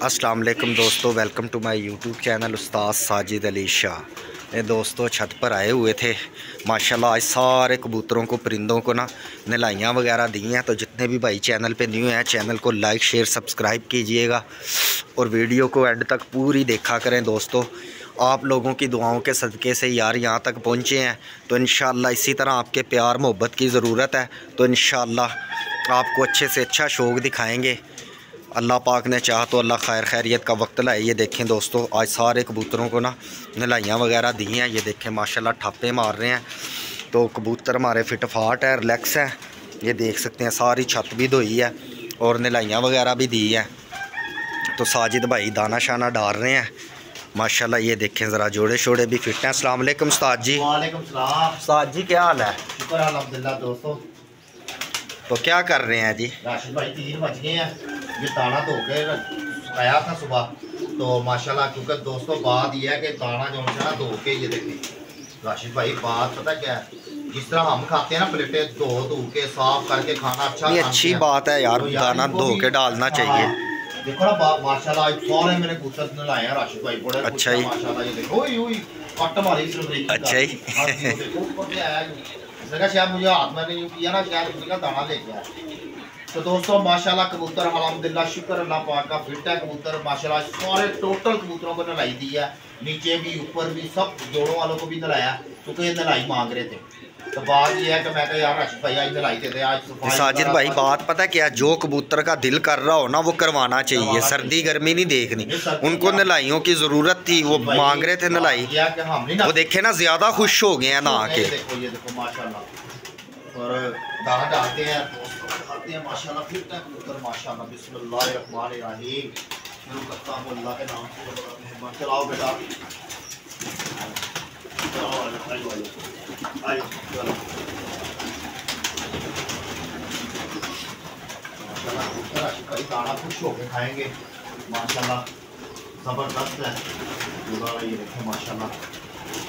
अस्सलाम वालेकुम दोस्तों, welcome to my YouTube channel Ustad Sajid Ali Shah. ये दोस्तों छत पर आए हुए थे माशाल्लाह। आज सारे कबूतरों को परिंदों को ना नलाइयाँ वगैरह दी हैं। तो जितने भी भाई चैनल पे न्यू हैं चैनल को लाइक शेयर सब्सक्राइब कीजिएगा और वीडियो को एंड तक पूरी देखा करें दोस्तों। आप लोगों की दुआओं के सदक़े से यार यहाँ तक पहुँचे हैं, तो इंशाअल्लाह इसी तरह आपके प्यार मोहब्बत की ज़रूरत है। तो इंशाअल्लाह आपको अच्छे से अच्छा शौक़ दिखाएँगे। अल्लाह पाक ने चाहा तो अल्लाह खैर खैरियत का वक्त लाए। ये देखें दोस्तों, आज सारे कबूतरों को ना नलाइयाँ वगैरह दी हैं। ये देखें माशाल्लाह ठप्पे मार रहे हैं। तो कबूतर हमारे फिटफाट है, रिलैक्स है। ये देख सकते हैं सारी छत भी धोई है और नलाइयाँ वगैरह भी दी हैं। तो साजिद भाई दाना शाना डाल रहे हैं माशाल्लाह। ये देखें ज़रा जोड़े शोड़े भी फिट हैं। अस्सलाम वालेकुम उस्ताद जी। वालेकुम सलाम। उस्ताद जी क्या हाल है? शुक्र अल्हम्दुलिल्लाह दोस्तों। तो क्या कर रहे हैं जी? राशिद भाई 3 बज गए हैं। ये दाना धो के आया था सुबह, तो माशाल्लाह क्योंकि दोस्तों बात यह है कि दाना जो है ना धो के, ये देखें राशिद भाई बात पता क्या है, जिस तरह हम खाते हैं ना प्लेटें धो के साफ करके खाना अच्छा, ये अच्छी बात है यार, दाना धो के डालना चाहिए। देखो ना माशाल्लाह आज सारे मैंने कबूतर नलाए हैं राशिद भाई, बड़े अच्छा ही माशाल्लाह। ये देखो ओए कट मारी सिर्फ। अच्छा ही देखो ऊपर से आया, शायद मुझे हाथ में नहीं किया ना, शायद उसी का दाना लेके आया। तो दोस्तों माशाल्लाह कबूतर अल्हम्दुलिल्लाह शुक्र अल्लाह पाक का फिट है कबूतर माशाल्लाह। सारे टोटल कबूतरों को नलाई दी है, नीचे भी ऊपर भी सब जोड़ों वालों को भी नलाया क्योंकि ये नलाई मांग रहे थे। तो बात ये है कि मैं यार राशिद भाई आज नलाई थे आज साजिद भाई बात पता क्या, जो कबूतर का दिल कर रहा हो ना वो करवाना चाहिए। सर्दी गर्मी नहीं देखनी, उनको नलाइयों की ज़रूरत थी, वो मांग रहे थे नलाई। वो देखे ना ज़्यादा खुश हो गए हैं ना आके। ये देखो माशाल्लाह और दाना डालते हैं खाते हैं माशाल्लाह। फिर तक कबूतर माशाल्लाह। बिस्मिल्लाहिर्रहमानिर्रहीम। शुरू करता हूँ अल्लाह के नाम से, बड़ा मेहरबान। चलाओ बेटा माशाल्लाह दाना खुश होके खाएंगे माशाल्लाह, ज़बरदस्त है। ये देखें माशाल्लाह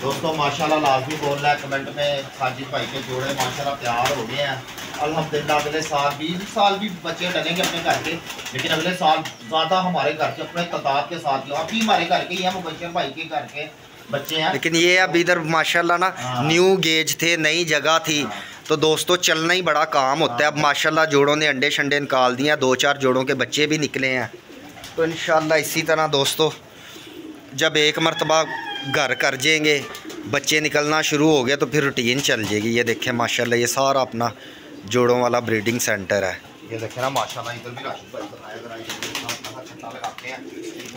दोस्तों माशाल्लाह। लाजमी बोल रहा है कमेंट में, साजिद भाई के जोड़े माशाल्लाह तैयार हो गए हैं अल्हम्दुलिल्लाह। अगले साल 20 साल भी बच्चे डलेंगे अपने घर के, लेकिन अगले साल ज़्यादा हमारे घर के अपने तादाद के साथ, अभी हमारे घर के ही हैं, मुबशर भाई के घर के बच्चे हैं। लेकिन ये अब इधर माशाल्लाह ना न्यू गेज थे, नई जगह थी। तो दोस्तों चलना ही बड़ा काम होता है। अब माशाल्लाह जोड़ों ने अंडे शंडे निकाल दिए हैं, 2-4 जोड़ों के बच्चे भी निकले हैं। तो इंशाल्लाह इसी तरह दोस्तों जब एक मरतबा घर कर जाएंगे, बच्चे निकलना शुरू हो गए तो फिर रूटीन चल जाएगी। ये देखें माशाल्लाह, ये सारा अपना जोड़ों वाला ब्रीडिंग सेंटर है। ये देखें ना माशाल्लाह, इधर भी राशिद भाई बताया जरा छत्ता लगाते हैं,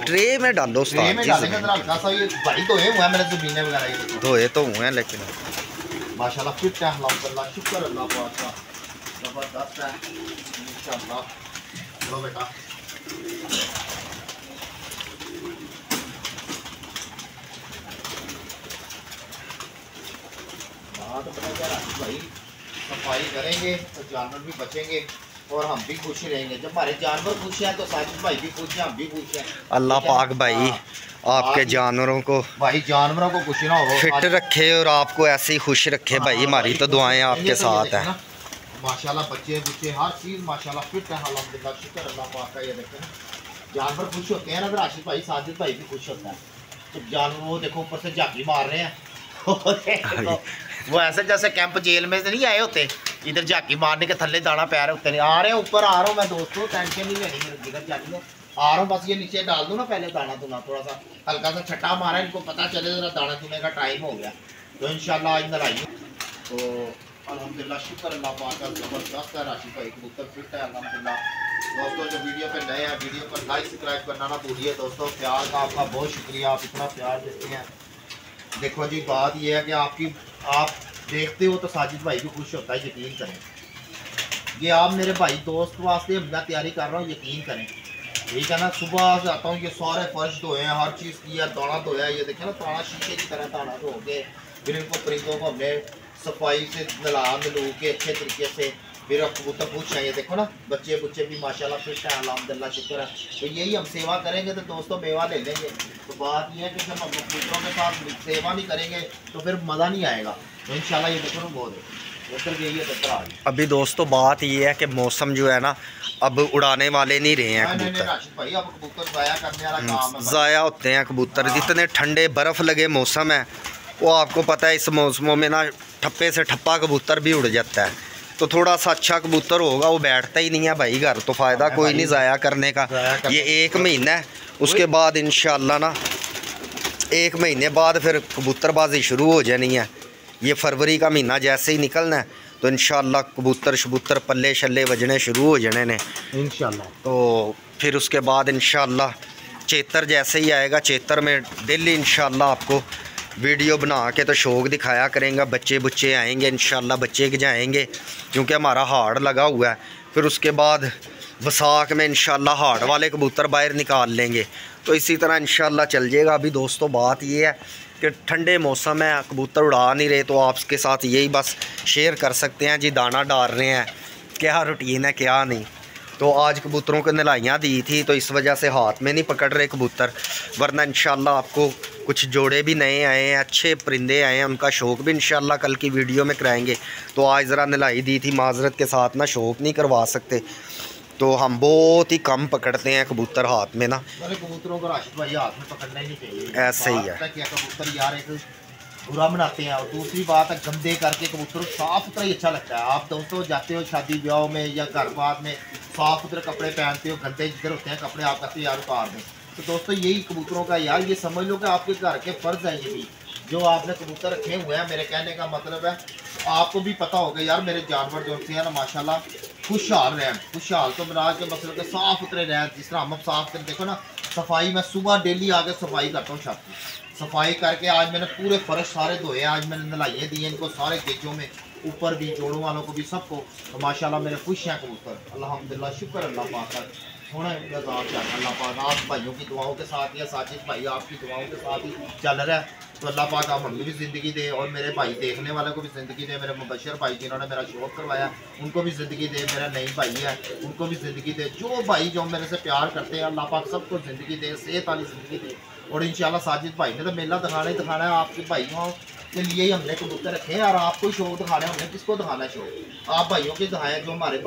ट्रे में डालो ट्रे में डालेंगे जरा हल्का सा। ये भाई धोए हुए हैं मैंने ज़मीनें वगैरह, ये धोए तो हुए हैं लेकिन माशाल्लाह फिट है अल्हम्दुलिल्लाह। शुक्र अल्लाह पाक का, ज़बरदस्त है इंशाअल्लाह। चलो बेटा हाँ, तो पता क्या राशिद भाई सफाई करेंगे तो जानवर भी बचेंगे और हम भी खुश रहेंगे। जब हमारे जानवर खुश हैं तो साजिद भाई भी खुश हैं, हम भी खुश हैं। अल्लाह पाक भाई आपके जानवरों को भाई जानवरों को खुश ना हो, फिट रखे और आपको ऐसे ही खुश रखे भाई। हमारी तो दुआएं आपके साथ है माशाल्लाह। बच्चे बुच्चे हर चीज़ माशाल्लाह फिट है अल्हम्दुलिल्लाह। शुक्र अल्लाह पाक का। ये देखें ना जानवर खुश होते हैं ना, राशिद भाई साजिद भाई भी खुश होता है। तो जानवर वो देखो ऊपर से झांकी मार रहे हैं वो ऐसे जैसे कैंप जेल में से नहीं आए होते, इधर झांकी मारने के थल्ले दाना पैर होते नहीं आ रहे हैं, ऊपर आ रहा हूँ मैं दोस्तों, टेंशन नहीं लेनी मेरी जिगर जानी हो आ रहा हूँ। बस ये नीचे डाल दूँ ना पहले दाना दूना, थोड़ा सा हल्का सा छट्टा मारा, इनको पता चले जरा दाना दूने का टाइम हो गया। तो इंशाल्लाह आज नलाई तो अल्हम्दुलिल्लाह शुक्र अल्लाह पाक का, ज़बरदस्त है राशिद भाई कबूतर फिट है अल्हम्दुलिल्लाह। दोस्तों जो वीडियो पे नए हैं वीडियो पर लाइक सब्सक्राइब करना ना भूलिए दोस्तों। प्यार का आपका बहुत शुक्रिया, आप इतना प्यार देते हैं। देखो जी बात यह है कि आप देखते हो तो साजिद भाई भी खुश होता है, यकीन करें। ये आप मेरे भाई दोस्त वास्ते मैं तैयारी कर रहा हूँ, यकीन करें ठीक है ना। सुबह से आता हूँ, ये सारे फर्श धोए हैं, हर चीज़ किया, दाना धोया। ये देखें ना दाना शीशे की तरह दाना धो के फिर इनको परिंदों को हमने सफाई से नला मिलू के अच्छे तरीके से फिर कबूतर पूछ रहे हैं। ये देखो ना बच्चे बुच्चे भी माशाल्लाह फिट है अल्हम्दुलिल्लाह शुक्र है। तो यही हम सेवा करेंगे तो दोस्तों मेवा ले लेंगे। तो बात यह है कि जब हम कबूतरों के साथ सेवा नहीं करेंगे तो फिर मज़ा नहीं आएगा। तो इंशाल्लाह ये देखो ना बहुत है अभी दोस्तों बात ये है कि मौसम जो है ना अब उड़ाने वाले नहीं रहे हैं कबूतर, ज़ाया होते हैं कबूतर। जितने ठंडे बर्फ़ लगे मौसम है वो आपको पता है, इस मौसमों में ना ठप्पे से ठप्पा कबूतर भी उड़ जाता है। तो थोड़ा सा अच्छा कबूतर होगा वो बैठता ही नहीं है भाई घर, तो फ़ायदा कोई नहीं ज़ाया करने का। ये 1 महीना है, उसके बाद इंशाल्लाह ना 1 महीने बाद फिर कबूतरबाजी शुरू हो जानी है। ये फरवरी का महीना जैसे ही निकलना है तो इंशाल्लाह कबूतर शबूतर पल्ले शल्ले बजने शुरू हो जाने ने इंशाल्लाह। तो फिर उसके बाद इंशाल्लाह चेतर जैसे ही आएगा, चेतर में डेली इंशाल्लाह आपको वीडियो बना के तो शौक दिखाया करेंगे। बच्चे बुच्चे आएंगे इंशाल्लाह, बच्चे जाएंगे क्योंकि हमारा हाड़ लगा हुआ है। फिर उसके बाद वसाख में इंशाल्लाह हाड़ वाले कबूतर बाहर निकाल लेंगे। तो इसी तरह इंशाल्लाह चल जाएगा। अभी दोस्तों बात ये है कि ठंडे मौसम है, कबूतर उड़ा नहीं रहे, तो आपके साथ यही बस शेयर कर सकते हैं जी। दाना डाल रहे हैं, क्या रूटीन है क्या नहीं। तो आज कबूतरों को नलाइयाँ दी थी तो इस वजह से हाथ में नहीं पकड़ रहे कबूतर, वरना इंशाल्लाह आपको कुछ जोड़े भी नए आए हैं, अच्छे परिंदे आए हैं, उनका शौक़ भी इंशाल्लाह कल की वीडियो में कराएंगे। तो आज ज़रा नलाई दी थी, माजरत के साथ ना शौक़ नहीं करवा सकते, तो हम बहुत ही कम पकड़ते हैं कबूतर हाथ में ना। कबूतरों को राशिद भाई हाथ में पकड़ना ही नहीं चाहिए, ऐसे ही है। कबूतर यार एक बुरा बनाते हैं, और दूसरी बात है गंदे करके कबूतर साफ सुथरा ही अच्छा लगता है। आप दोस्तों जाते हो शादी ब्याह में या घर बार में, साफ सुथरे कपड़े पहनते हो, गंदे जिधर होते हैं कपड़े आप कहते हो यार उतार दें। तो दोस्तों यही कबूतरों का यार ये समझ लो कि आपके घर के फ़र्ज़ है ये भी, जो आपने कबूतर रखे हुए हैं। मेरे कहने का मतलब है आपको भी पता होगा यार मेरे जानवर जो हैं ना माशाल्लाह खुशहाल रहें। खुशहाल तो मिला के मतलब के साफ़ सुथरे रहें, जिस तरह हम साफ करें। देखो ना सफाई, मैं सुबह डेली आके सफाई करता हूँ, छत की सफाई करके आज मैंने पूरे फर्श सारे धोए। आज मैंने नलाइए दी इनको सारे गेजों में, ऊपर भी जोड़ों वालों को भी सबको। तो माशाल्लाह मेरे खुश हैं कबूतर, अल्हम्दुलिल्लाह, शुक्र अल्लाह पाक का। थोड़ा अल्लाह पाक आप भाइयों की दुआओं के साथ या साजिद भाई आपकी दुआओं के साथ ही चल रहा है। तो अल्लाह पाक आप हमें भी ज़िंदगी दे और मेरे भाई देखने वाले को भी ज़िंदगी दे। मेरे मुबशर भाई जिन्होंने मेरा शौक़ करवाया उनको भी ज़िंदगी दे। मेरा नई भाई है उनको भी ज़िंदगी दे। जो भाई जो मेरे से प्यार करते हैं अल्लाह पाक सबको ज़िंदगी दे, सेहत वाली ज़िंदगी दे। और इंशाल्लाह साजिद भाई ने तो मेला दिखाना ही दिखाना है आपके भाइयों के लिए ही हमने कबूतर रखे हैं। और आपको ही शौक दिखाना है, हमने किसको दिखाना है शौक? आप भाइयों के दिखाएँ, जो हमारे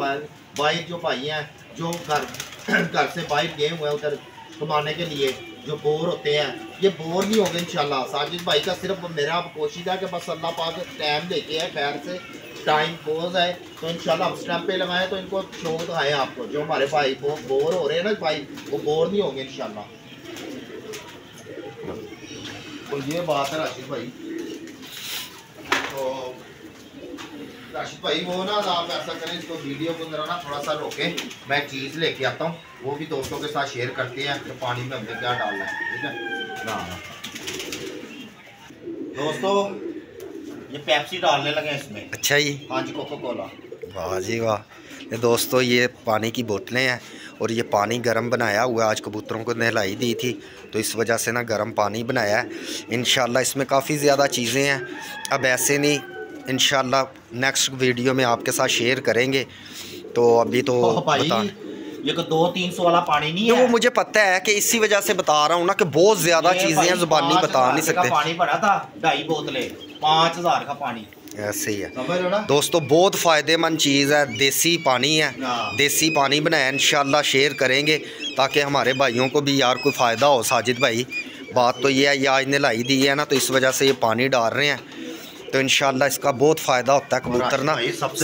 भाई जो भाई हैं जो घर से बाहर गए हुए हैं उधर कमाने के लिए, जो बोर होते हैं, ये बोर नहीं होंगे इंशाल्लाह। साजिद भाई का सिर्फ मेरा कोशिश है कि बस अल्लाह पाक टाइम देके है, खैर से टाइम पोज है तो इंशाल्लाह हम स्टैम्प पे लगाएं तो इनको शौक दिखाएँ आपको। जो हमारे भाई बोर हो रहे हैं ना भाई, वो बोर नहीं होंगे इंशाल्लाह। तो ये बात है राशिद भाई। तो राशिद भाई वो ना आप ऐसा करें, इसको वीडियो को जरा ना थोड़ा सा रोकें, मैं चीज़ लेके आता हूँ, वो भी दोस्तों के साथ शेयर करते हैं कि पानी में हमने क्या डालना है। ठीक है ना दोस्तों, ये पेप्सी डालने लगे इसमें। अच्छा जी, हाँ जी, कोको कोला। वाह जी वाह। ये दोस्तों ये पानी की बोतलें हैं और ये पानी गर्म बनाया हुआ है। आज कबूतरों को नहलाई दी थी तो इस वजह से ना गर्म पानी बनाया है। इंशाल्लाह इसमें काफ़ी ज़्यादा चीज़ें हैं, अब ऐसे नहीं, इंशाल्लाह नेक्स्ट वीडियो में आपके साथ शेयर करेंगे। तो अभी तो बता, ये को 200-300 वाला पानी नहीं है। वो मुझे पता है कि इसी वजह से बता रहा हूँ ना कि बहुत ज़्यादा चीज़ें हैं, ज़ुबानी बता नहीं सकते। पानी भरा था 2.5 बोतलें, 5000 का पानी। ऐसे ही है दोस्तों, बहुत फ़ायदेमंद चीज़ है, देसी पानी है, देसी पानी बनाया इंशाल्लाह शेयर करेंगे ताकि हमारे भाइयों को भी यार कोई फ़ायदा हो। साजिद भाई बात तो ये है, ये आज नहलाई दी है ना तो इस वजह से ये पानी डाल रहे हैं, तो इंशाल्लाह इसका बहुत फ़ायदा होता है। कबूतर ना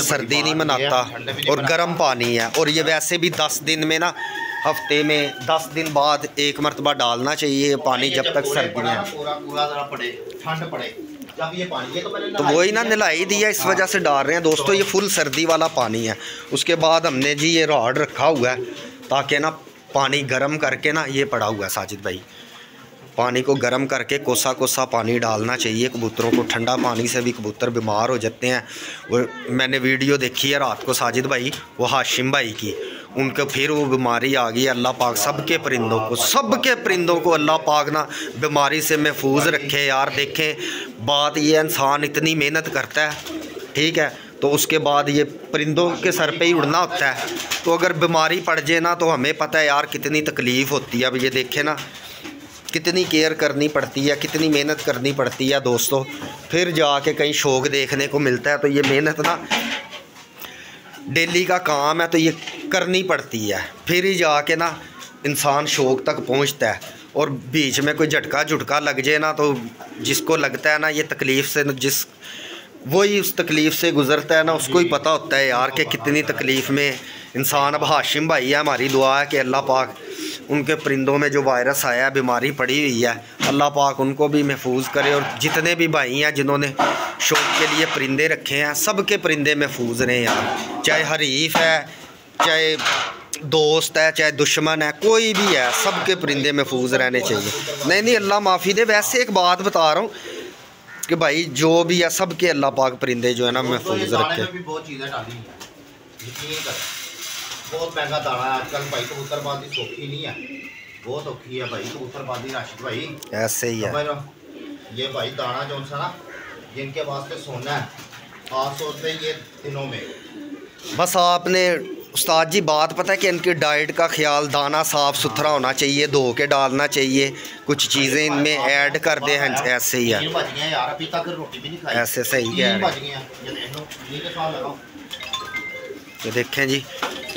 सर्दी नहीं मनाता और गर्म पानी है। और ये वैसे भी 10 दिन में ना, हफ्ते में 10 दिन बाद एक मरतबा डालना चाहिए पानी, जब तक सर्दी में ठंड पड़े जब ये पानी, तो वही ना नहलाई दी है, इस वजह से डाल रहे हैं दोस्तों। ये फुल सर्दी वाला पानी है। उसके बाद हमने जी ये रॉड रखा हुआ है ताकि ना पानी गर्म करके ना, ये पड़ा हुआ है साजिद भाई, पानी को गर्म करके कोसा कोसा पानी डालना चाहिए कबूतरों को। ठंडा पानी से भी कबूतर बीमार हो जाते हैं। वो मैंने वीडियो देखी है रात को साजिद भाई, वो हाशिम भाई की, उनको फिर वो बीमारी आ गई। अल्लाह पाक सबके परिंदों को अल्लाह पाक ना बीमारी से महफूज रखे यार। देखें बात ये, इंसान इतनी मेहनत करता है, ठीक है, तो उसके बाद ये परिंदों के सर पे ही उड़ना होता है, तो अगर बीमारी पड़ जाए ना तो हमें पता है यार कितनी तकलीफ़ होती है। अब ये देखें ना, कितनी केयर करनी पड़ती है, कितनी मेहनत करनी पड़ती है दोस्तों, फिर जाके कहीं शौक़ देखने को मिलता है। तो ये मेहनत ना डेली का काम है, तो ये करनी पड़ती है, फिर ही जाके ना इंसान शौक़ तक पहुंचता है। और बीच में कोई झटका झुटका लग जाए ना, तो जिसको लगता है ना ये तकलीफ़ से वही उस तकलीफ़ से गुज़रता है ना, उसको ही पता होता है यार कि कितनी तकलीफ़ में इंसान। अब हाशिम भाई है, हमारी दुआ है कि अल्लाह पाक उनके परिंदों में जो वायरस आया है, बीमारी पड़ी हुई है, अल्लाह पाक उनको भी महफूज करे। और जितने भी भाई हैं जिन्होंने शौक़ के लिए परिंदे रखे हैं, सब के परिंदे महफूज रहें यार, चाहे हरीफ है, चाहे दोस्त है, चाहे दुश्मन है, कोई भी है, सब के परिंदे महफूज रहने चाहिए। नहीं अल्लाह माफ़ी दे। वैसे एक बात बता रहा हूँ कि भाई जो भी है सब के अल्लाह पाक परिंदे जो है ना महफूज रखे। बहुत चीज़ें डाली हैं, यकीन कर, बहुत महंगा दाना है आजकल भाई। कबूतरबाजी सौखी नहीं है, बहुत औखी है भाई कबूतरबाजी राशिद भाई। ऐसे ही है ये भाई दाना जो सा ना जिनके वास्ते सोना है, खास तौर पे ये दिनों में। बस आपने उस्ताद जी बात पता है कि इनकी डाइट का ख्याल, दाना साफ़ सुथरा होना चाहिए, धो के डालना चाहिए, कुछ चीज़ें इनमें ऐड कर दे हैं। ऐसे ही है यार, अभी तक रोटी भी नहीं खाई। ऐसे सही है। ये देखें जी,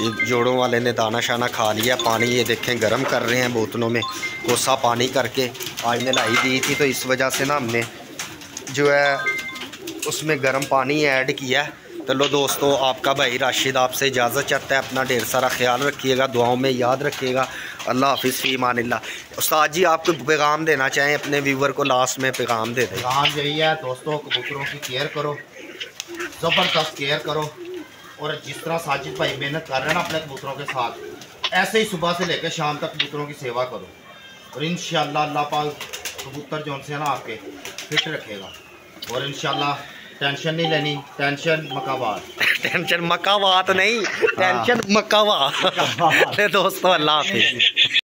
ये जोड़ों वाले ने दाना शाना खा लिया। पानी ये देखें गर्म कर रहे हैं बोतलों में, कोसा पानी करके। आज नलाई दी थी तो इस वजह से ना हमने जो है उसमें गर्म पानी ऐड किया। तो लो दोस्तों, आपका भाई राशिद आपसे इजाज़त चाहता है। अपना ढेर सारा ख्याल रखिएगा, दुआओं में याद रखिएगा। अल्लाह हाफिज़, फ़ी अमानिल्लाह। उस्ताद जी आप कोई पैगाम देना चाहें अपने व्यूवर को, लास्ट में पैगाम दे दें। पैगाम यही है दोस्तों, कबूतरों की केयर करो, ज़बरदस्त केयर करो। और जिस तरह साजिद भाई मेहनत कर रहे हैं ना अपने कबूतरों के साथ, ऐसे ही सुबह से लेकर शाम तक कबूतरों की सेवा करो। और इंशाअल्लाह अल्लाह पाक कबूतर जो से ना आपके फिट रखेगा। और इंशाअल्लाह टेंशन नहीं लेनी, टेंशन मकावात। टेंशन मकावात नहीं, टेंशन मकावा। दोस्तों अल्लाह हाफिज़।